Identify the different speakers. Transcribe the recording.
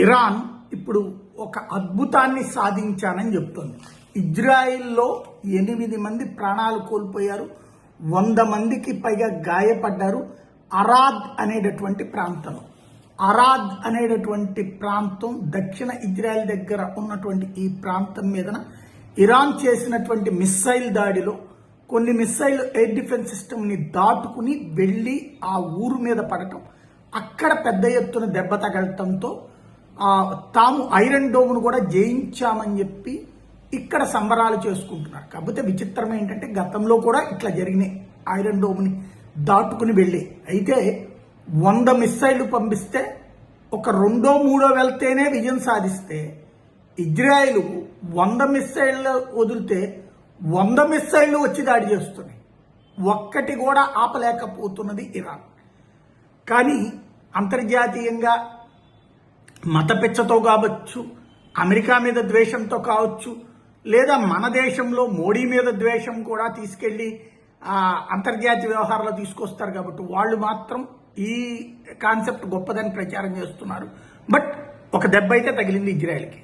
Speaker 1: Iran ఇప్పుడు ఒక అద్భుతాన్ని సాధించానని చెప్తోంది. ఇజ్రాయిల్లో 8 మంది ప్రాణాలు కోల్పోయారు, 100 మందికి పైగా గాయపడ్డారు. అరాద్ అనేటటువంటి ప్రాంతం, అరాద్ అనేటటువంటి ప్రాంతం దక్షిణ ఇజ్రాయెల్ దగ్గర ఉన్నటువంటి ఈ ప్రాంతం మీదన ఇరాన్ చేసినటువంటి మిస్సైల్ దాడిలో కొన్ని మిస్సైల్ ఎయిర్ డిఫెన్స్ సిస్టమ్ని దాటుకుని వెళ్ళి ఆ ఊరు మీద పడటం, అక్కడ పెద్ద ఎత్తున దెబ్బ తగలటంతో తాము ఐరన్ డోమ్ను కూడా జయించామని చెప్పి ఇక్కడ సంబరాలు చేసుకుంటున్నారు. కాకపోతే విచిత్రం ఏంటంటే గతంలో కూడా ఇట్లా జరిగినాయి, ఐరన్ డోమ్ని దాటుకుని వెళ్ళి. అయితే 100 మిస్సైళ్లు పంపిస్తే ఒక 2 3 వెళ్తేనే విజయం సాధిస్తే, ఇజ్రాయెల్ 100 మిస్సైళ్ళు వదిలితే 100 మిస్సైళ్లు వచ్చి దాడి చేస్తున్నాయి. ఒక్కటి కూడా ఆపలేకపోతున్నది ఇరాన్. కానీ అంతర్జాతీయంగా మత పిచ్చతో కావచ్చు, అమెరికా మీద ద్వేషంతో కావచ్చు, లేదా మన దేశంలో మోడీ మీద ద్వేషం కూడా తీసుకెళ్లి అంతర్జాతీయ వ్యవహారాలు తీసుకొస్తారు. కాబట్టి వాళ్ళు మాత్రం ఈ కాన్సెప్ట్ గొప్పదని ప్రచారం చేస్తున్నారు. బట్ ఒక దెబ్బ అయితే తగిలింది ఇజ్రాయెల్కి.